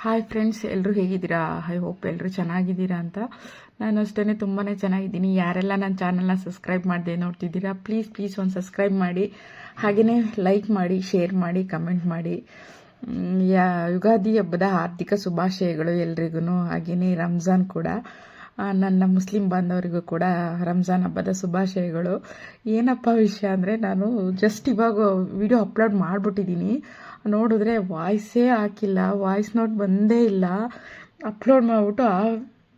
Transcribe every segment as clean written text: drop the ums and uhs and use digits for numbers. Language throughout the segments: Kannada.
ಹಾಯ್ ಫ್ರೆಂಡ್ಸ್, ಎಲ್ಲರೂ ಹೇಗಿದ್ದೀರಾ? ಐ ಹೋಪ್ ಎಲ್ಲರೂ ಚೆನ್ನಾಗಿದ್ದೀರಾ ಅಂತ. ನಾನು ಅಷ್ಟೇ ತುಂಬಾ ಚೆನ್ನಾಗಿದ್ದೀನಿ. ಯಾರೆಲ್ಲ ನನ್ನ ಚಾನಲ್ನ ಸಬ್ಸ್ಕ್ರೈಬ್ ಮಾಡದೆ ನೋಡ್ತಿದ್ದೀರಾ, ಪ್ಲೀಸ್ ಒಂದು ಸಬ್ಸ್ಕ್ರೈಬ್ ಮಾಡಿ, ಹಾಗೆಯೇ ಲೈಕ್ ಮಾಡಿ, ಶೇರ್ ಮಾಡಿ, ಕಮೆಂಟ್ ಮಾಡಿ. ಯುಗಾದಿ ಹಬ್ಬದ ಹಾರ್ದಿಕ ಶುಭಾಶಯಗಳು ಎಲ್ರಿಗೂ. ಹಾಗೆಯೇ ರಂಜಾನ್ ಕೂಡ, ನನ್ನ ಮುಸ್ಲಿಂ ಬಾಂಧವರಿಗೂ ಕೂಡ ರಂಜಾನ್ ಹಬ್ಬದ ಶುಭಾಶಯಗಳು. ಏನಪ್ಪ ವಿಷಯ ಅಂದರೆ, ನಾನು ಜಸ್ಟ್ ಇವಾಗ ವಿಡಿಯೋ ಅಪ್ಲೋಡ್ ಮಾಡಿಬಿಟ್ಟಿದ್ದೀನಿ. ನೋಡಿದ್ರೆ ವಾಯ್ಸೇ ಹಾಕಿಲ್ಲ, ವಾಯ್ಸ್ ನೋಟ್ ಬಂದೇ ಇಲ್ಲ. ಅಪ್ಲೋಡ್ ಮಾಡಿಬಿಟ್ಟು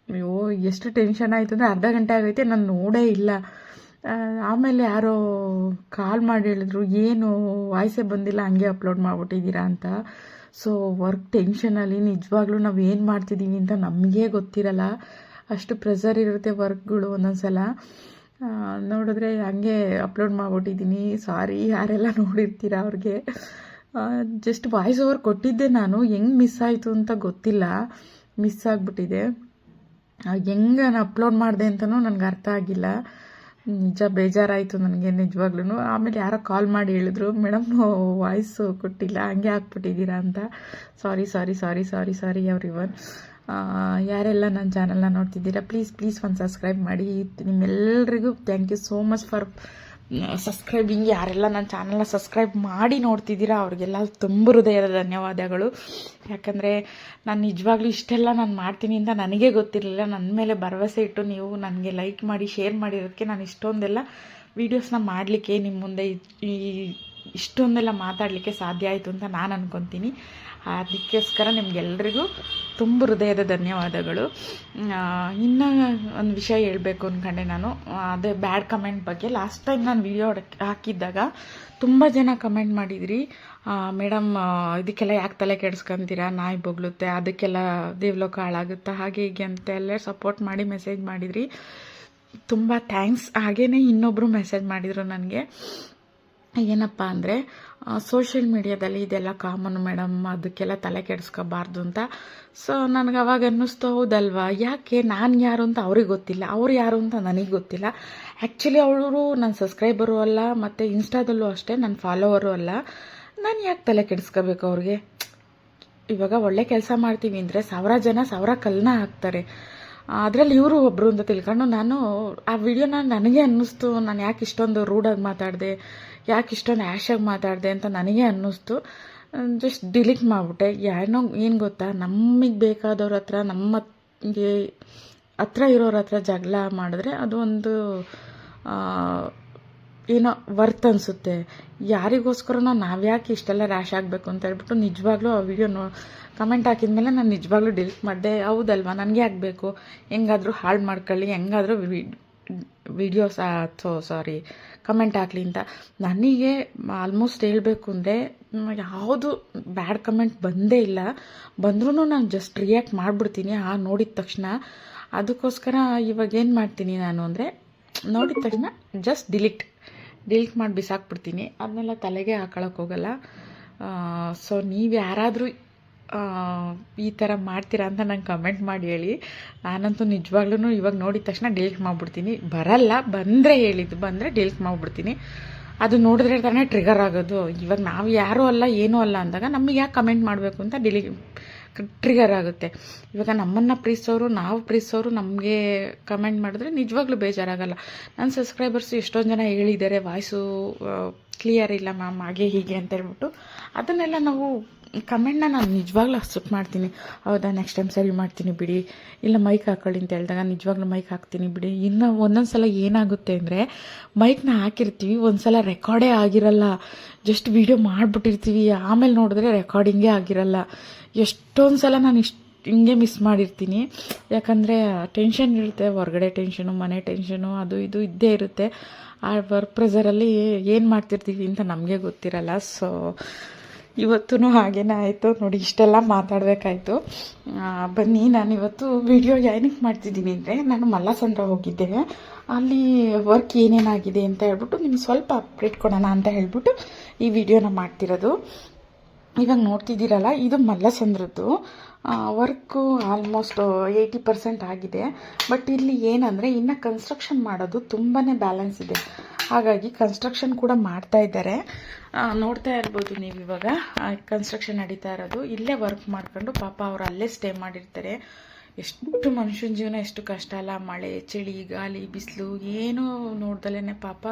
ಅಯ್ಯೋ ಎಷ್ಟು ಟೆನ್ಷನ್ ಆಯಿತು ಅಂದರೆ, ಅರ್ಧ ಗಂಟೆ ಆಗೈತೆ ನಾನು ನೋಡೇ ಇಲ್ಲ. ಆಮೇಲೆ ಯಾರೋ ಕಾಲ್ ಮಾಡಿ ಹೇಳಿದ್ರು, ಏನು ವಾಯ್ಸೇ ಬಂದಿಲ್ಲ, ಹಂಗೆ ಅಪ್ಲೋಡ್ ಮಾಡಿಬಿಟ್ಟಿದ್ದೀರಾ ಅಂತ. ಸೊ ವರ್ಕ್ ಟೆನ್ಷನಲ್ಲಿ ನಿಜವಾಗ್ಲೂ ನಾವು ಏನು ಮಾಡ್ತಿದ್ದೀವಿ ಅಂತ ನಮಗೇ ಗೊತ್ತಿರಲ್ಲ. ಅಷ್ಟು ಪ್ರೆಷರ್ ಇರುತ್ತೆ ವರ್ಕ್ಗಳು ಒಂದೊಂದು ಸಲ. ನೋಡಿದ್ರೆ ಹಂಗೆ ಅಪ್ಲೋಡ್ ಮಾಡಿಬಿಟ್ಟಿದ್ದೀನಿ. ಸಾರಿ ಯಾರೆಲ್ಲ ನೋಡಿರ್ತೀರ ಅವ್ರಿಗೆ. ಜಸ್ಟ್ ವಾಯ್ಸ್ ಓವರ್ ಕೊಟ್ಟಿದ್ದೆ, ನಾನು ಹೆಂಗೆ ಮಿಸ್ ಆಯಿತು ಅಂತ ಗೊತ್ತಿಲ್ಲ, ಮಿಸ್ ಆಗಿಬಿಟ್ಟಿದೆ. ಹೆಂಗೆ ನಾನು ಅಪ್ಲೋಡ್ ಮಾಡಿದೆ ಅಂತಲೂ ನನಗೆ ಅರ್ಥ ಆಗಿಲ್ಲ. ನಿಜ ಬೇಜಾರಾಯಿತು ನನಗೆ ನಿಜವಾಗ್ಲೂ. ಆಮೇಲೆ ಯಾರೋ ಕಾಲ್ ಮಾಡಿ ಹೇಳಿದ್ರು, ಮೇಡಮ್ ವಾಯ್ಸು ಕೊಟ್ಟಿಲ್ಲ, ಹಂಗೆ ಹಾಕ್ಬಿಟ್ಟಿದ್ದೀರಾ ಅಂತ. Sorry everyone. ಯಾರೆಲ್ಲ ನನ್ನ ಚಾನಲ್ನ ನೋಡ್ತಿದ್ದೀರಾ, ಪ್ಲೀಸ್ ಒಂದು ಸಬ್ಸ್ಕ್ರೈಬ್ ಮಾಡಿ. ನಿಮ್ಮೆಲ್ಲರಿಗೂ thank you so much for subscribing. ಯಾರೆಲ್ಲ ನನ್ನ ಚಾನಲ್ನ ಸಬ್ಸ್ಕ್ರೈಬ್ ಮಾಡಿ ನೋಡ್ತಿದ್ದೀರಾ ಅವ್ರಿಗೆಲ್ಲ ತುಂಬ ಹೃದಯದ ಧನ್ಯವಾದಗಳು. ಯಾಕಂದರೆ ನಾನು ನಿಜವಾಗ್ಲೂ ಇಷ್ಟೆಲ್ಲ ನಾನು ಮಾಡ್ತೀನಿ ಅಂತ ನನಗೇ ಗೊತ್ತಿರಲಿಲ್ಲ. ನನ್ನ ಮೇಲೆ ಭರವಸೆ ಇಟ್ಟು ನೀವು ನನಗೆ ಲೈಕ್ ಮಾಡಿ, ಶೇರ್ ಮಾಡಿರೋದಕ್ಕೆ ನಾನು ಇಷ್ಟೊಂದೆಲ್ಲ ವೀಡಿಯೋಸ್ನ ಮಾಡಲಿಕ್ಕೆ, ನಿಮ್ಮ ಮುಂದೆ ಇಷ್ಟೊಂದೆಲ್ಲ ಮಾತಾಡಲಿಕ್ಕೆ ಸಾಧ್ಯ ಆಯಿತು ಅಂತ ನಾನು ಅಂದ್ಕೊತೀನಿ. ಅದಕ್ಕೋಸ್ಕರ ನಿಮಗೆಲ್ರಿಗೂ ತುಂಬ ಹೃದಯದ ಧನ್ಯವಾದಗಳು. ಇನ್ನೂ ಒಂದು ವಿಷಯ ಹೇಳಬೇಕು ಅಂದ್ಕೊಂಡೆ ನಾನು, ಅದೇ ಬ್ಯಾಡ್ ಕಮೆಂಟ್ ಬಗ್ಗೆ. ಲಾಸ್ಟ್ ಟೈಮ್ ನಾನು ವಿಡಿಯೋ ಹಾಕಿದ್ದಾಗ ತುಂಬ ಜನ ಕಮೆಂಟ್ ಮಾಡಿದ್ರಿ, ಮೇಡಮ್ ಇದಕ್ಕೆಲ್ಲ ಯಾಕೆ ತಲೆ ಕೆಡಿಸ್ಕೊಂತೀರಾ, ನಾಯಿ ಬೊಗಳುತ್ತೆ, ಅದಕ್ಕೆಲ್ಲ ದೇವ್ಲೋಕ ಹಾಳಾಗುತ್ತಾ, ಹಾಗೆ ಹೀಗೆ ಅಂತ ಎಲ್ಲ ಸಪೋರ್ಟ್ ಮಾಡಿ ಮೆಸೇಜ್ ಮಾಡಿದ್ರಿ. ತುಂಬ ಥ್ಯಾಂಕ್ಸ್. ಹಾಗೆಯೇ ಇನ್ನೊಬ್ಬರು ಮೆಸೇಜ್ ಮಾಡಿದರು ನನಗೆ, ಏನಪ್ಪ ಅಂದರೆ ಸೋಷಿಯಲ್ ಮೀಡಿಯಾದಲ್ಲಿ ಇದೆಲ್ಲ ಕಾಮನ್ ಮೇಡಮ್, ಅದಕ್ಕೆಲ್ಲ ತಲೆ ಕೆಡಿಸ್ಕೋಬಾರ್ದು ಅಂತ. ಸೊ ನನಗೆ ಅವಾಗ ಅನ್ನಿಸ್ತು, ಹೌದಲ್ವಾ, ಯಾಕೆ ನಾನು ಯಾರು ಅಂತ ಅವ್ರಿಗೆ ಗೊತ್ತಿಲ್ಲ, ಅವ್ರು ಯಾರು ಅಂತ ನನಗೆ ಗೊತ್ತಿಲ್ಲ. ಆ್ಯಕ್ಚುಲಿ ಅವರು ನನ್ನ ಸಬ್ಸ್ಕ್ರೈಬರು ಅಲ್ಲ, ಮತ್ತು ಇನ್ಸ್ಟಾದಲ್ಲೂ ಅಷ್ಟೇ ನನ್ನ ಫಾಲೋವರು ಅಲ್ಲ. ನಾನು ಯಾಕೆ ತಲೆ ಕೆಡಿಸ್ಕೋಬೇಕು ಅವ್ರಿಗೆ? ಇವಾಗ ಒಳ್ಳೆ ಕೆಲಸ ಮಾಡ್ತೀವಿ ಅಂದರೆ 1000 ಜನ 1000 ಕಲ್ಲನ್ನ ಹಾಕ್ತಾರೆ. ಅದರಲ್ಲಿ ಇವರು ಒಬ್ಬರು ಅಂತ ತಿಳ್ಕೊಂಡು ನಾನು ಆ ವಿಡಿಯೋನ ನನಗೆ ಅನ್ನಿಸ್ತು, ನಾನು ಯಾಕೆ ಇಷ್ಟೊಂದು ರೂಡಾಗಿ ಮಾತಾಡಿದೆ, ಯಾಕೆ ಇಷ್ಟೊಂದು ಆ್ಯಶಾಗಿ ಮಾತಾಡಿದೆ ಅಂತ ನನಗೆ ಅನ್ನಿಸ್ತು. ಜಸ್ಟ್ ಡಿಲೀಟ್ ಮಾಡಿಬಿಟ್ಟೆ. ಏನು ಗೊತ್ತಾ, ನಮಗೆ ಬೇಕಾದವ್ರ ಹತ್ರ, ನಮಗೆ ಹತ್ರ ಇರೋರ ಹತ್ರ ಜಗಳ ಮಾಡಿದ್ರೆ ಅದು ಒಂದು ಏನೋ ವರ್ತ್ ಅನಿಸುತ್ತೆ. ಯಾರಿಗೋಸ್ಕರನೋ ನಾವ್ಯಾಕೆ ಇಷ್ಟೆಲ್ಲ ರ್ಯಾಶ್ ಆಗಬೇಕು ಅಂತ ಹೇಳ್ಬಿಟ್ಟು ನಿಜವಾಗ್ಲೂ ಆ ವಿಡಿಯೋ ಕಮೆಂಟ್ ಹಾಕಿದ್ಮೇಲೆ ನಾನು ನಿಜವಾಗ್ಲೂ ಡಿಲೀಟ್ ಮಾಡಿದೆ. ಹೌದಲ್ವಾ, ನನಗೆ ಆಗಬೇಕು, ಹೆಂಗಾದರೂ ಹಾಳು ಮಾಡ್ಕೊಳ್ಳಿ, ಹೆಂಗಾದರೂ ವಿಡಿಯೋಸ್ ಕಮೆಂಟ್ ಹಾಕಲಿ ಅಂತ. ನನಗೆ ಆಲ್ಮೋಸ್ಟ್ ಹೇಳಬೇಕು ಅಂದರೆ ಯಾವುದು ಬ್ಯಾಡ್ ಕಮೆಂಟ್ ಬಂದೇ ಇಲ್ಲ. ಬಂದ್ರೂ ನಾನು ಜಸ್ಟ್ ರಿಯಾಕ್ಟ್ ಮಾಡಿಬಿಡ್ತೀನಿ ನೋಡಿದ ತಕ್ಷಣ. ಅದಕ್ಕೋಸ್ಕರ ಇವಾಗ ಏನು ಮಾಡ್ತೀನಿ ನಾನು ಅಂದರೆ, ನೋಡಿದ ತಕ್ಷಣ ಜಸ್ಟ್ ಡಿಲೀಟ್ ಮಾಡಿ ಬಿಸಾಕ್ಬಿಡ್ತೀನಿ. ಅದನ್ನೆಲ್ಲ ತಲೆಗೆ ಹಾಕೊಳ್ಳೋಕೆ ಹೋಗಲ್ಲ. ಸೊ ನೀವು ಯಾರಾದರೂ ಈ ಥರ ಮಾಡ್ತೀರಾ ಅಂತ ನಂಗೆ ಕಮೆಂಟ್ ಮಾಡಿ ಹೇಳಿ. ನಾನಂತೂ ನಿಜವಾಗ್ಲೂ ಇವಾಗ ನೋಡಿದ ತಕ್ಷಣ ಡಿಲೀಟ್ ಮಾಡಿಬಿಡ್ತೀನಿ. ಬರಲ್ಲ, ಬಂದರೆ ಹೇಳಿದ್ದು, ಬಂದರೆ ಡಿಲೀಟ್ ಮಾಡಿಬಿಡ್ತೀನಿ. ಅದು ನೋಡಿದ್ರೆ ತಾನೇ ಟ್ರಿಗರ್ ಆಗೋದು. ಇವಾಗ ನಾವು ಯಾರೂ ಅಲ್ಲ, ಏನೂ ಅಲ್ಲ ಅಂದಾಗ ನಮಗೆ ಯಾಕೆ ಕಮೆಂಟ್ ಮಾಡಬೇಕು ಅಂತ ಟ್ರಿಗರ್ ಆಗುತ್ತೆ. ಇವಾಗ ನಮ್ಮನ್ನು ಪ್ರೀತಿಸೋರು, ನಾವು ಪ್ರೀತಿಸೋರು ನಮಗೆ ಕಮೆಂಟ್ ಮಾಡಿದ್ರೆ ನಿಜವಾಗ್ಲೂ ಬೇಜಾರಾಗಲ್ಲ. ನನ್ನ ಸಬ್ಸ್ಕ್ರೈಬರ್ಸು ಎಷ್ಟೊಂದು ಜನ ಹೇಳಿದ್ದಾರೆ, ವಾಯ್ಸು ಕ್ಲಿಯರ್ ಇಲ್ಲ ಮ್ಯಾಮ್, ಹಾಗೆ ಹೀಗೆ ಅಂತ ಹೇಳ್ಬಿಟ್ಟು. ಅದನ್ನೆಲ್ಲ ನಾವು ಕಮೆಂಟ್ನ ನಾನು ನಿಜವಾಗ್ಲೂ ಅಕ್ಸೆಪ್ಟ್ ಮಾಡ್ತೀನಿ. ಹೌದಾ, ನೆಕ್ಸ್ಟ್ ಟೈಮ್ ಸರಿ ಮಾಡ್ತೀನಿ ಬಿಡಿ, ಇಲ್ಲ ಮೈಕ್ ಹಾಕೊಳ್ಳಿ ಅಂತ ಹೇಳಿದಾಗ ನಿಜವಾಗ್ಲೂ ಮೈಕ್ ಹಾಕ್ತೀನಿ ಬಿಡಿ. ಇನ್ನು ಒಂದೊಂದು ಸಲ ಏನಾಗುತ್ತೆ ಅಂದರೆ, ಮೈಕ್ನ ಹಾಕಿರ್ತೀವಿ, ಒಂದು ಸಲ ರೆಕಾರ್ಡೇ ಆಗಿರಲ್ಲ, ಜಸ್ಟ್ ವಿಡಿಯೋ ಮಾಡಿಬಿಟ್ಟಿರ್ತೀವಿ, ಆಮೇಲೆ ನೋಡಿದ್ರೆ ರೆಕಾರ್ಡಿಂಗೇ ಆಗಿರಲ್ಲ. ಎಷ್ಟೊಂದು ಸಲ ನಾನು ಹಿಂಗೆ ಮಿಸ್ ಮಾಡಿರ್ತೀನಿ. ಯಾಕಂದರೆ ಟೆನ್ಷನ್ ಇರುತ್ತೆ, ಹೊರಗಡೆ ಟೆನ್ಷನು, ಮನೆ ಟೆನ್ಷನು, ಅದು ಇದು ಇದ್ದೇ ಇರುತ್ತೆ. ಆ ವರ್ಕ್ ಪ್ರೆಷರಲ್ಲಿ ಏನು ಮಾಡ್ತಿರ್ತೀವಿ ಅಂತ ನಮಗೆ ಗೊತ್ತಿರಲ್ಲ. ಸೊ ಇವತ್ತೂ ಹಾಗೇನೇ ಆಯಿತು ನೋಡಿ, ಇಷ್ಟೆಲ್ಲ ಮಾತಾಡಬೇಕಾಯ್ತು. ಬನ್ನಿ, ನಾನಿವತ್ತು ವಿಡಿಯೋ ಏನಕ್ಕೆ ಮಾಡ್ತಿದ್ದೀನಿ ಅಂದರೆ, ನಾನು ಮಲ್ಲಸಂದ್ರ ಹೋಗಿದ್ದೆ, ಅಲ್ಲಿ ವರ್ಕ್ ಏನೇನಾಗಿದೆ ಅಂತ ಹೇಳ್ಬಿಟ್ಟು ನಿಮ್ಗೆ ಸ್ವಲ್ಪ ಅಪ್ಡೇಟ್ ಕೊಡೋಣ ಅಂತ ಹೇಳ್ಬಿಟ್ಟು ಈ ವಿಡಿಯೋನ ಮಾಡ್ತಿರೋದು. ಇವಾಗ ನೋಡ್ತಿದ್ದೀರಲ್ಲ, ಇದು ಮಲ್ಲಸಂದ್ರದ್ದು ವರ್ಕು ಆಲ್ಮೋಸ್ಟ್ 80% ಆಗಿದೆ. ಬಟ್ ಇಲ್ಲಿ ಏನಂದರೆ, ಇನ್ನು ಕನ್ಸ್ಟ್ರಕ್ಷನ್ ಮಾಡೋದು ತುಂಬಾ ಬ್ಯಾಲೆನ್ಸ್ ಇದೆ. ಹಾಗಾಗಿ ಕನ್ಸ್ಟ್ರಕ್ಷನ್ ಕೂಡ ಮಾಡ್ತಾ ಇದ್ದಾರೆ. ನೋಡ್ತಾ ಇರ್ಬೋದು ನೀವು ಇವಾಗ ಕನ್ಸ್ಟ್ರಕ್ಷನ್ ನಡೀತಾ ಇರೋದು. ಇಲ್ಲೇ ವರ್ಕ್ ಮಾಡ್ಕೊಂಡು ಪಾಪ ಅವರು ಅಲ್ಲೇ ಸ್ಟೇ ಮಾಡಿರ್ತಾರೆ. ಎಷ್ಟು ಮನುಷ್ಯನ ಜೀವನ ಎಷ್ಟು ಕಷ್ಟ ಅಲ್ಲ, ಮಳೆ ಚಳಿ ಗಾಳಿ ಬಿಸಿಲು ಏನೂ ನೋಡ್ದಲೇ ಪಾಪ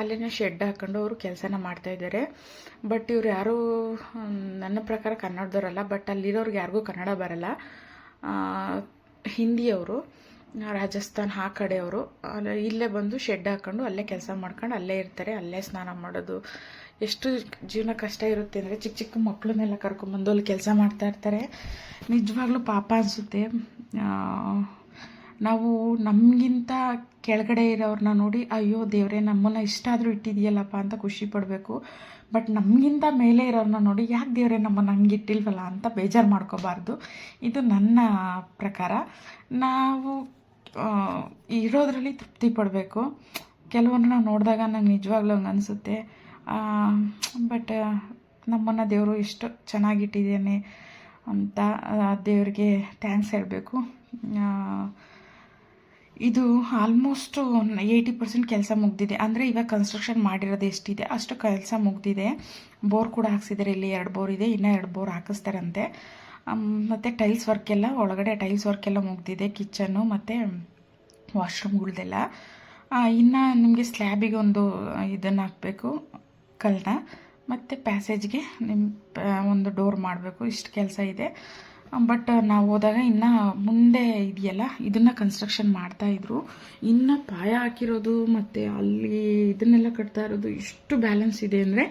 ಅಲ್ಲೇ ಶೆಡ್ ಹಾಕೊಂಡು ಅವರು ಕೆಲಸನ ಮಾಡ್ತಾಯಿದ್ದಾರೆ. ಬಟ್ ಇವ್ರು ಯಾರೂ ನನ್ನ ಪ್ರಕಾರ ಕನ್ನಡದವರಲ್ಲ, ಬಟ್ ಅಲ್ಲಿರೋರ್ಗೆ ಯಾರಿಗೂ ಕನ್ನಡ ಬರಲ್ಲ, ಹಿಂದಿಯವರು, ರಾಜಸ್ಥಾನ್ ಆ ಕಡೆಯವರು. ಇಲ್ಲೇ ಬಂದು ಶೆಡ್ ಹಾಕೊಂಡು ಅಲ್ಲೇ ಕೆಲಸ ಮಾಡ್ಕೊಂಡು ಅಲ್ಲೇ ಇರ್ತಾರೆ, ಅಲ್ಲೇ ಸ್ನಾನ ಮಾಡೋದು. ಎಷ್ಟು ಜೀವನ ಕಷ್ಟ ಇರುತ್ತೆ ಅಂದರೆ ಚಿಕ್ಕ ಚಿಕ್ಕ ಮಕ್ಕಳನ್ನೆಲ್ಲ ಕರ್ಕೊಂಬಂದು ಅಲ್ಲಿ ಕೆಲಸ ಮಾಡ್ತಾ ಇರ್ತಾರೆ. ನಿಜವಾಗ್ಲೂ ಪಾಪ ಅನಿಸುತ್ತೆ. ನಾವು ನಮಗಿಂತ ಕೆಳಗಡೆ ಇರೋರನ್ನ ನೋಡಿ ಅಯ್ಯೋ ದೇವರೇ ನಮ್ಮನ್ನು ಇಷ್ಟಾದರೂ ಇಟ್ಟಿದೆಯಲ್ಲಪ್ಪ ಅಂತ ಖುಷಿ ಪಡಬೇಕು. ಬಟ್ ನಮಗಿಂತ ಮೇಲೆ ಇರೋರನ್ನ ನೋಡಿ ಯಾಕೆ ದೇವರೇ ನಮ್ಮನ್ನು ಹಂಗೆ ಇಟ್ಟಿಲ್ವಲ್ಲ ಅಂತ ಬೇಜಾರು ಮಾಡ್ಕೋಬಾರ್ದು. ಇದು ನನ್ನ ಪ್ರಕಾರ. ನಾವು ಇರೋದ್ರಲ್ಲಿ ತೃಪ್ತಿ ಪಡಬೇಕು. ಕೆಲವೊಂದು ನೋಡಿದಾಗ ನಂಗೆ ನಿಜವಾಗ್ಲೂ ಹಂಗೆ ಅನಿಸುತ್ತೆ. ಬಟ್ ನಮ್ಮನ್ನು ದೇವರು ಎಷ್ಟು ಚೆನ್ನಾಗಿಟ್ಟಿದ್ದೇನೆ ಅಂತ ದೇವರಿಗೆ ಥ್ಯಾಂಕ್ಸ್ ಹೇಳಬೇಕು. ಇದು ಆಲ್ಮೋಸ್ಟು 80% ಕೆಲಸ ಮುಗ್ದಿದೆ. ಅಂದರೆ ಇವಾಗ ಕನ್ಸ್ಟ್ರಕ್ಷನ್ ಮಾಡಿರೋದು ಎಷ್ಟಿದೆ ಅಷ್ಟು ಕೆಲಸ ಮುಗ್ದಿದೆ. ಬೋರ್ ಕೂಡ ಹಾಕ್ಸಿದ್ದಾರೆ. ಇಲ್ಲಿ 2 ಬೋರ್ ಇದೆ, ಇನ್ನೂ 2 ಬೋರ್ ಹಾಕಿಸ್ತಾರಂತೆ. ಮತ್ತು ಟೈಲ್ಸ್ ವರ್ಕೆಲ್ಲ ಒಳಗಡೆ ಟೈಲ್ಸ್ ವರ್ಕೆಲ್ಲ ಮುಗ್ದಿದೆ. ಕಿಚನ್ನು ಮತ್ತು ವಾಶ್ರೂಮ್ಗಳ್ದೆಲ್ಲ. ಇನ್ನು ನಿಮಗೆ ಸ್ಲ್ಯಾಬಿಗೆ ಒಂದು ಇದನ್ನು ಹಾಕಬೇಕು, ಕಲ್ಲನ್ನ, ಮತ್ತು ಪ್ಯಾಸೇಜ್ಗೆ ಒಂದು ಡೋರ್ ಮಾಡಬೇಕು. ಇಷ್ಟು ಕೆಲಸ ಇದೆ. ಬಟ್ ನಾವು ಹೋದಾಗ ಇನ್ನು ಮುಂದೆ ಇದೆಯಲ್ಲ ಇದನ್ನು ಕನ್ಸ್ಟ್ರಕ್ಷನ್ ಮಾಡ್ತಾಯಿದ್ರು. ಇನ್ನು ಪಾಯ ಹಾಕಿರೋದು ಮತ್ತು ಅಲ್ಲಿ ಇದನ್ನೆಲ್ಲ ಕಟ್ತಾ ಇರೋದು ಇಷ್ಟು ಬ್ಯಾಲೆನ್ಸ್ ಇದೆ ಅಂದರೆ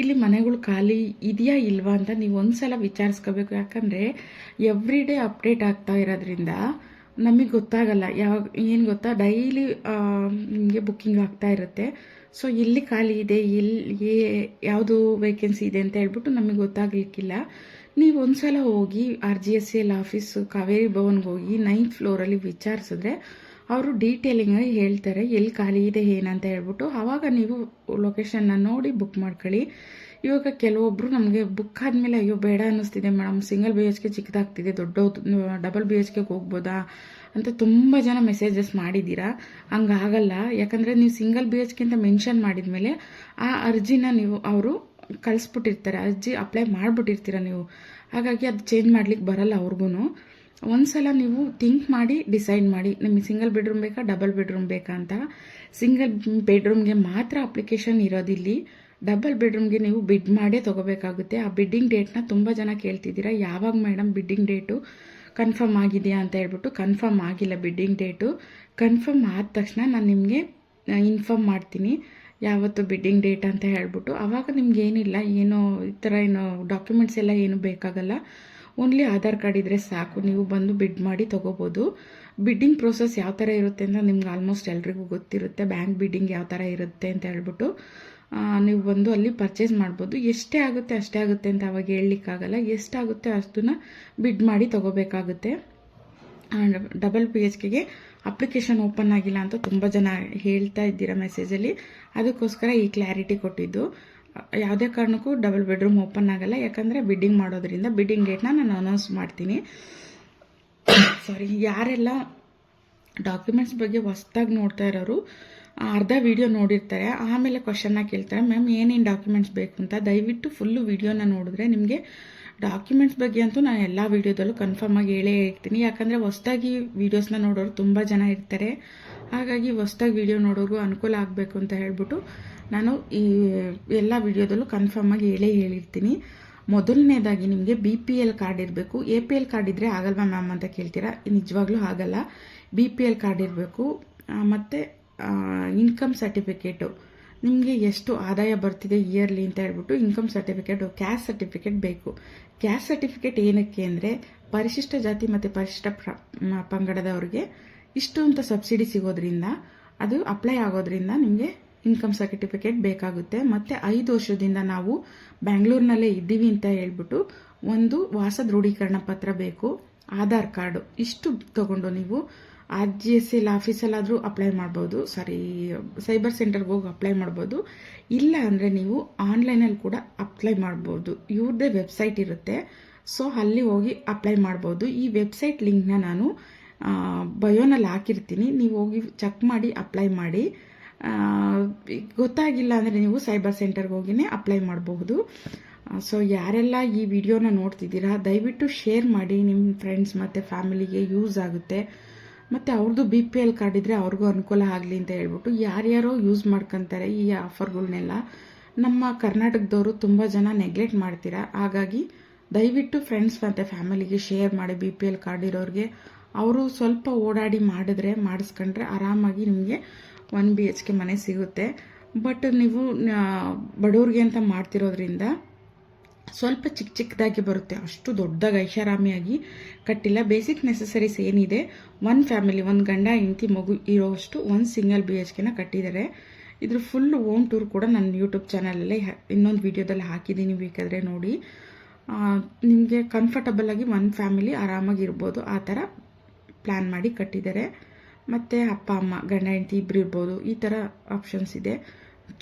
ಇಲ್ಲಿ ಮನೆಗಳು ಖಾಲಿ ಇದೆಯಾ ಇಲ್ವಾ ಅಂತ ನೀವು ಒಂದು ಸಲ ವಿಚಾರಿಸ್ಕೋಬೇಕು. ಯಾಕಂದರೆ ಎವ್ರಿ ಡೇ ಅಪ್ಡೇಟ್ ಆಗ್ತಾ ಇರೋದ್ರಿಂದ ನಮಗೆ ಗೊತ್ತಾಗಲ್ಲ. ಏನು ಗೊತ್ತಾ, ಡೈಲಿ ನಿಮಗೆ ಬುಕ್ಕಿಂಗ್ ಆಗ್ತಾ ಇರುತ್ತೆ. ಸೊ ಎಲ್ಲಿ ಖಾಲಿ ಇದೆ, ಎಲ್ಲಿ ಯಾವುದು ವೇಕೆನ್ಸಿ ಇದೆ ಅಂತ ಹೇಳ್ಬಿಟ್ಟು ನಮಗೆ ಗೊತ್ತಾಗಲಿಕ್ಕಿಲ್ಲ. ನೀವು ಒಂದು ಸಲ ಹೋಗಿ RGSL ಆಫೀಸು ಕಾವೇರಿ ಭವನ್ಗೆ ಹೋಗಿ 9th ಫ್ಲೋರಲ್ಲಿ ವಿಚಾರಿಸಿದ್ರೆ ಅವರು ಡೀಟೇಲಿಂಗಾಗಿ ಹೇಳ್ತಾರೆ ಎಲ್ಲಿ ಖಾಲಿ ಇದೆ ಏನಂತ ಹೇಳ್ಬಿಟ್ಟು. ಆವಾಗ ನೀವು ಲೊಕೇಶನ್ನ ನೋಡಿ ಬುಕ್ ಮಾಡ್ಕೊಳ್ಳಿ. ಇವಾಗ ಕೆಲವೊಬ್ಬರು ನಮಗೆ ಬುಕ್ ಆದಮೇಲೆ ಅಯ್ಯೋ ಬೇಡ ಅನ್ನಿಸ್ತಿದೆ ಮೇಡಮ್, ಸಿಂಗಲ್ BHK ಚಿಕ್ಕದಾಗ್ತಿದೆ, ದೊಡ್ಡ ಡಬಲ್ BHKಗೆ ಹೋಗ್ಬೋದಾ ಅಂತ ತುಂಬ ಜನ ಮೆಸೇಜಸ್ ಮಾಡಿದ್ದೀರಾ. ಹಂಗಾಗಲ್ಲ. ಯಾಕಂದರೆ ನೀವು ಸಿಂಗಲ್ BHK ಅಂತ ಮೆನ್ಷನ್ ಮಾಡಿದ ಮೇಲೆ ಆ ಅರ್ಜಿನ ನೀವು ಅವರು ಕಳಿಸ್ಬಿಟ್ಟಿರ್ತಾರೆ, ಅರ್ಜಿ ಅಪ್ಲೈ ಮಾಡಿಬಿಟ್ಟಿರ್ತೀರ ನೀವು. ಹಾಗಾಗಿ ಅದು ಚೇಂಜ್ ಮಾಡ್ಲಿಕ್ಕೆ ಬರಲ್ಲ ಅವ್ರಿಗೂ. ಒಂದು ಸಲ ನೀವು ಥಿಂಕ್ ಮಾಡಿ ಡಿಸೈಡ್ ಮಾಡಿ ನಿಮಗೆ ಸಿಂಗಲ್ ಬೆಡ್ರೂಮ್ ಬೇಕಾ ಡಬಲ್ ಬೆಡ್ರೂಮ್ ಬೇಕಾ ಅಂತ. ಸಿಂಗಲ್ ಬೆಡ್ರೂಮ್ಗೆ ಮಾತ್ರ ಅಪ್ಲಿಕೇಶನ್ ಇರೋದಿಲ್ಲಿ. ಡಬಲ್ ಬೆಡ್ರೂಮ್ಗೆ ನೀವು ಬಿಡ್ ಮಾಡೇ ತೊಗೋಬೇಕಾಗುತ್ತೆ. ಆ ಬಿಡ್ಡಿಂಗ್ ಡೇಟ್ನ ತುಂಬ ಜನ ಕೇಳ್ತಿದ್ದೀರಾ, ಯಾವಾಗ ಮೇಡಮ್ ಬಿಡ್ಡಿಂಗ್ ಡೇಟು ಕನ್ಫರ್ಮ್ ಆಗಿದೆಯಾ ಅಂತ ಹೇಳ್ಬಿಟ್ಟು. ಕನ್ಫರ್ಮ್ ಆಗಿಲ್ಲ ಬಿಡ್ಡಿಂಗ್ ಡೇಟು. ಕನ್ಫರ್ಮ್ ಆದ ತಕ್ಷಣ ನಾನು ನಿಮಗೆ ಇನ್ಫಾರ್ಮ್ ಮಾಡ್ತೀನಿ ಯಾವತ್ತು ಬಿಡ್ಡಿಂಗ್ ಡೇಟ್ ಅಂತ ಹೇಳ್ಬಿಟ್ಟು. ಆವಾಗ ನಿಮ್ಗೆ ಏನಿಲ್ಲ, ಏನೋ ಈ ಥರ ಏನೋ ಡಾಕ್ಯುಮೆಂಟ್ಸ್ ಎಲ್ಲ ಏನು ಬೇಕಾಗಲ್ಲ. ಓನ್ಲಿ ಆಧಾರ್ ಕಾರ್ಡ್ ಇದ್ದರೆ ಸಾಕು, ನೀವು ಬಂದು ಬಿಡ್ ಮಾಡಿ ತೊಗೋಬೋದು. ಬಿಡ್ಡಿಂಗ್ ಪ್ರೋಸೆಸ್ ಯಾವ ಥರ ಇರುತ್ತೆ ಅಂತ ನಿಮ್ಗೆ ಆಲ್ಮೋಸ್ಟ್ ಎಲ್ರಿಗೂ ಗೊತ್ತಿರುತ್ತೆ. ಬ್ಯಾಂಕ್ ಬಿಡ್ಡಿಂಗ್ ಯಾವ ಥರ ಇರುತ್ತೆ ಅಂತ ಹೇಳ್ಬಿಟ್ಟು ನೀವು ಬಂದು ಅಲ್ಲಿ ಪರ್ಚೇಸ್ ಮಾಡ್ಬೋದು. ಎಷ್ಟೇ ಆಗುತ್ತೆ ಅಷ್ಟೇ ಆಗುತ್ತೆ ಅಂತ ಅವಾಗ ಹೇಳಲಿಕ್ಕಾಗಲ್ಲ. ಎಷ್ಟಾಗುತ್ತೆ ಅಷ್ಟನ್ನ ಬಿಡ್ ಮಾಡಿ ತೊಗೋಬೇಕಾಗುತ್ತೆ. ಡಬಲ್ BHKಗೆ ಅಪ್ಲಿಕೇಶನ್ ಓಪನ್ ಆಗಿಲ್ಲ ಅಂತ ತುಂಬ ಜನ ಹೇಳ್ತಾ ಇದ್ದೀರಾ ಮೆಸೇಜಲ್ಲಿ. ಅದಕ್ಕೋಸ್ಕರ ಈ ಕ್ಲಾರಿಟಿ ಕೊಟ್ಟಿದ್ದು. ಯಾವುದೇ ಕಾರಣಕ್ಕೂ ಡಬಲ್ ಬೆಡ್ರೂಮ್ ಓಪನ್ ಆಗಲ್ಲ. ಯಾಕಂದರೆ ಬಿಡ್ಡಿಂಗ್ ಮಾಡೋದ್ರಿಂದ ಬಿಡ್ಡಿಂಗ್ ಡೇಟ್ನ ನಾನು ಅನೌನ್ಸ್ ಮಾಡ್ತೀನಿ. ಸಾರಿ, ಯಾರೆಲ್ಲ ಡಾಕ್ಯುಮೆಂಟ್ಸ್ ಬಗ್ಗೆ ಹೊಸ್ದಾಗಿ ನೋಡ್ತಾ ಇರೋರು ಅರ್ಧ ವಿಡಿಯೋ ನೋಡಿರ್ತಾರೆ, ಆಮೇಲೆ ಕ್ವಶನ್ನ ಕೇಳ್ತಾರೆ ಮ್ಯಾಮ್ ಏನೇನು ಡಾಕ್ಯುಮೆಂಟ್ಸ್ ಬೇಕು ಅಂತ. ದಯವಿಟ್ಟು ಫುಲ್ಲು ವಿಡಿಯೋನ ನೋಡಿದ್ರೆ ನಿಮಗೆ ಡಾಕ್ಯುಮೆಂಟ್ಸ್ ಬಗ್ಗೆ ಅಂತೂ ನಾನು ಎಲ್ಲ ವೀಡಿಯೋದಲ್ಲೂ ಕನ್ಫರ್ಮ್ ಆಗಿ ಹೇಳೇ ಹೇಳ್ತೀನಿ. ಯಾಕಂದರೆ ಹೊಸ್ದಾಗಿ ವೀಡಿಯೋಸ್ನ ನೋಡೋರು ತುಂಬ ಜನ ಇರ್ತಾರೆ. ಹಾಗಾಗಿ ಹೊಸ್ದಾಗಿ ವಿಡಿಯೋ ನೋಡೋರು ಅನುಕೂಲ ಆಗಬೇಕು ಅಂತ ಹೇಳ್ಬಿಟ್ಟು ನಾನು ಈ ಎಲ್ಲ ವಿಡಿಯೋದಲ್ಲೂ ಕನ್ಫರ್ಮ್ ಆಗಿ ಹೇಳಿರ್ತೀನಿ. ಮೊದಲನೇದಾಗಿ ನಿಮಗೆ BPL ಕಾರ್ಡ್ ಇರಬೇಕು. APL ಕಾರ್ಡ್ ಇದ್ದರೆ ಆಗಲ್ವಾ ಮ್ಯಾಮ್ ಅಂತ ಕೇಳ್ತೀರಾ. ನಿಜವಾಗ್ಲೂ ಆಗಲ್ಲ. BPL ಕಾರ್ಡ್ ಇರಬೇಕು. ಮತ್ತು ಇನ್ಕಮ್ ಸರ್ಟಿಫಿಕೇಟು, ನಿಮಗೆ ಎಷ್ಟು ಆದಾಯ ಬರ್ತಿದೆ ಇಯರ್ಲಿ ಅಂತ ಹೇಳ್ಬಿಟ್ಟು ಇನ್ಕಮ್ ಸರ್ಟಿಫಿಕೇಟು, ಕ್ಯಾಸ್ಟ್ ಸರ್ಟಿಫಿಕೇಟ್ ಬೇಕು. ಕ್ಯಾಸ್ಟ್ ಸರ್ಟಿಫಿಕೇಟ್ ಏನಕ್ಕೆ ಅಂದರೆ ಪರಿಶಿಷ್ಟ ಜಾತಿ ಮತ್ತು ಪರಿಶಿಷ್ಟ ಪಂಗಡದವ್ರಿಗೆ ಇಷ್ಟು ಅಂತ ಸಬ್ಸಿಡಿ ಸಿಗೋದ್ರಿಂದ ಅದು ಅಪ್ಲೈ ಆಗೋದ್ರಿಂದ ನಿಮಗೆ ಇನ್ಕಮ್ ಸರ್ಟಿಫಿಕೇಟ್ ಬೇಕಾಗುತ್ತೆ. ಮತ್ತು 5 ವರ್ಷದಿಂದ ನಾವು ಬ್ಯಾಂಗ್ಳೂರಿನಲ್ಲೇ ಇದ್ದೀವಿ ಅಂತ ಹೇಳ್ಬಿಟ್ಟು ಒಂದು ವಾಸ ದೃಢೀಕರಣ ಪತ್ರ ಬೇಕು, ಆಧಾರ್ ಕಾರ್ಡು. ಇಷ್ಟು ತಗೊಂಡು ನೀವು RGSL ಆಫೀಸಲ್ಲಾದರೂ ಅಪ್ಲೈ ಮಾಡ್ಬೋದು, ಸೈಬರ್ ಸೆಂಟರ್ಗೆ ಹೋಗಿ ಅಪ್ಲೈ ಮಾಡ್ಬೋದು. ಇಲ್ಲ ಅಂದರೆ ನೀವು ಆನ್ಲೈನಲ್ಲಿ ಕೂಡ ಅಪ್ಲೈ ಮಾಡ್ಬೋದು. ಇವ್ರದ್ದೇ ವೆಬ್ಸೈಟ್ ಇರುತ್ತೆ, ಸೊ ಅಲ್ಲಿ ಹೋಗಿ ಅಪ್ಲೈ ಮಾಡ್ಬೋದು. ಈ ವೆಬ್ಸೈಟ್ ಲಿಂಕ್ನ ನಾನು ಬಯೋನಲ್ಲಿ ಹಾಕಿರ್ತೀನಿ, ನೀವು ಹೋಗಿ ಚೆಕ್ ಮಾಡಿ ಅಪ್ಲೈ ಮಾಡಿ. ಗೊತ್ತಾಗಿಲ್ಲ ಅಂದರೆ ನೀವು ಸೈಬರ್ ಸೆಂಟರ್ಗೆ ಹೋಗಿನೇ ಅಪ್ಲೈ ಮಾಡಬಹುದು. ಸೊ ಯಾರೆಲ್ಲ ಈ ವಿಡಿಯೋನ ನೋಡ್ತಿದ್ದೀರಾ ದಯವಿಟ್ಟು ಶೇರ್ ಮಾಡಿ, ನಿಮ್ಮ ಫ್ರೆಂಡ್ಸ್ ಮತ್ತು ಫ್ಯಾಮಿಲಿಗೆ ಯೂಸ್ ಆಗುತ್ತೆ. ಮತ್ತು ಅವ್ರದ್ದು BPL ಕಾರ್ಡ್ ಇದ್ದರೆ ಅವ್ರಿಗೂ ಅನುಕೂಲ ಆಗಲಿ ಅಂತ ಹೇಳ್ಬಿಟ್ಟು ಯಾರ್ಯಾರೋ ಯೂಸ್ ಮಾಡ್ಕೊತಾರೆ ಈ ಆಫರ್ಗಳನ್ನೆಲ್ಲ. ನಮ್ಮ ಕರ್ನಾಟಕದವರು ತುಂಬ ಜನ ನೆಗ್ಲೆಕ್ಟ್ ಮಾಡ್ತೀರಾ. ಹಾಗಾಗಿ ದಯವಿಟ್ಟು ಫ್ರೆಂಡ್ಸ್ ಮತ್ತು ಫ್ಯಾಮಿಲಿಗೆ ಶೇರ್ ಮಾಡಿ. BPL ಕಾರ್ಡ್ ಇರೋರಿಗೆ ಅವರು ಸ್ವಲ್ಪ ಓಡಾಡಿ ಮಾಡಿಸ್ಕೊಂಡ್ರೆ ಆರಾಮಾಗಿ ನಿಮಗೆ 1 BHK ಮನೆ ಸಿಗುತ್ತೆ. ಬಟ್ ನೀವು ಬಡವ್ರಿಗೆ ಅಂತ ಮಾಡ್ತಿರೋದ್ರಿಂದ ಸ್ವಲ್ಪ ಚಿಕ್ಕದಾಗಿ ಬರುತ್ತೆ, ಅಷ್ಟು ದೊಡ್ಡದಾಗಿ ಐಷಾರಾಮಿಯಾಗಿ ಕಟ್ಟಿಲ್ಲ. ಬೇಸಿಕ್ ನೆಸೆಸರೀಸ್ ಏನಿದೆ, 1 ಫ್ಯಾಮಿಲಿ 1 ಗಂಡ ಹೆಂಡತಿ ಮಗು ಇರೋಷ್ಟು 1 ಸಿಂಗಲ್ BHKನ ಕಟ್ಟಿದ್ದಾರೆ. ಇದ್ರ ಫುಲ್ ಹೋಮ್ ಟೂರ್ ಕೂಡ ನನ್ನ ಯೂಟ್ಯೂಬ್ ಚಾನಲಲ್ಲಿ ಇನ್ನೊಂದು ವಿಡಿಯೋದಲ್ಲಿ ಹಾಕಿದ್ದೀನಿ, ಬೇಕಾದರೆ ನೋಡಿ. ನಿಮಗೆ ಕಂಫರ್ಟಬಲ್ ಆಗಿ 1 ಫ್ಯಾಮಿಲಿ ಆರಾಮಾಗಿರ್ಬೋದು, ಆ ಥರ ಪ್ಲ್ಯಾನ್ ಮಾಡಿ ಕಟ್ಟಿದ್ದಾರೆ. ಮತ್ತು ಅಪ್ಪ ಅಮ್ಮ ಗಂಡ ಹೆಂಡತಿ ಇಬ್ಬರು ಇರ್ಬೋದು, ಈ ಥರ ಆಪ್ಷನ್ಸ್ ಇದೆ.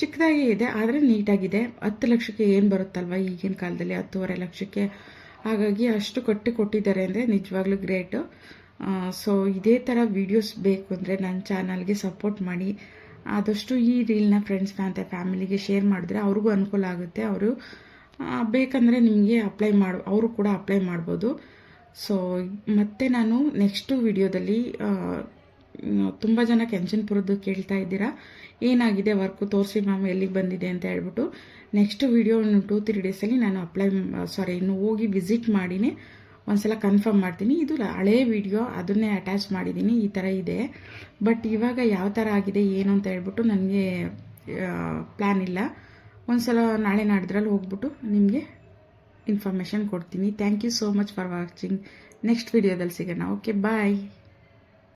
ಚಿಕ್ಕದಾಗಿ ಇದೆ ಆದರೆ ನೀಟಾಗಿದೆ. 10 ಲಕ್ಷಕ್ಕೆ ಏನು ಬರುತ್ತಲ್ವ ಈಗಿನ ಕಾಲದಲ್ಲಿ, 10.5 ಲಕ್ಷಕ್ಕೆ. ಹಾಗಾಗಿ ಅಷ್ಟು ಕೊಟ್ಟಿದ್ದಾರೆ ಅಂದರೆ ನಿಜವಾಗ್ಲೂ ಗ್ರೇಟು. ಸೊ ಇದೇ ಥರ ವೀಡಿಯೋಸ್ ಬೇಕು ಅಂದರೆ ನನ್ನ ಚಾನಲ್ಗೆ ಸಪೋರ್ಟ್ ಮಾಡಿ. ಆದಷ್ಟು ಈ ರೀಲ್ನ ಫ್ರೆಂಡ್ಸ್ ಮತ್ತು ಫ್ಯಾಮಿಲಿಗೆ ಶೇರ್ ಮಾಡಿದ್ರೆ ಅವ್ರಿಗೂ ಅನುಕೂಲ ಆಗುತ್ತೆ. ಅವರು ಬೇಕಂದರೆ ನಿಮಗೆ ಅವರು ಕೂಡ ಅಪ್ಲೈ ಮಾಡ್ಬೋದು. ಸೊ ಮತ್ತೆ ನಾನು ನೆಕ್ಸ್ಟು ವಿಡಿಯೋದಲ್ಲಿ ತುಂಬ ಜನ ಕೆಂಚನ್ಪುರದ್ದು ಕೇಳ್ತಾ ಇದ್ದೀರಾ, ಏನಾಗಿದೆ ವರ್ಕು ತೋರಿಸಿ ಮ್ಯಾಮ್ ಎಲ್ಲಿಗೆ ಬಂದಿದೆ ಅಂತ ಹೇಳ್ಬಿಟ್ಟು. ನೆಕ್ಸ್ಟ್ ವಿಡಿಯೋ 2-3 ಡೇಸಲ್ಲಿ ನಾನು ಇನ್ನು ಹೋಗಿ ವಿಸಿಟ್ ಮಾಡಿನೇ ಒಂದ್ಸಲ ಕನ್ಫರ್ಮ್ ಮಾಡ್ತೀನಿ. ಇದು ಹಳೇ ವಿಡಿಯೋ, ಅದನ್ನೇ ಅಟ್ಯಾಚ್ ಮಾಡಿದ್ದೀನಿ. ಈ ಥರ ಇದೆ. ಬಟ್ ಇವಾಗ ಯಾವ ಥರ ಆಗಿದೆ ಏನು ಅಂತ ಹೇಳ್ಬಿಟ್ಟು ನನಗೆ ಪ್ಲ್ಯಾನ್ ಇಲ್ಲ. ಒಂದ್ಸಲ ನಾಳೆ ನಾಡಿದ್ರಲ್ಲಿ ಹೋಗ್ಬಿಟ್ಟು ನಿಮಗೆ ಇನ್ಫಾರ್ಮೇಷನ್ ಕೊಡ್ತೀನಿ. Thank you so much for watching. Next ವಿಡಿಯೋದಲ್ಲಿ ಸಿಗೋಣ. ಓಕೆ, ಬಾಯ್.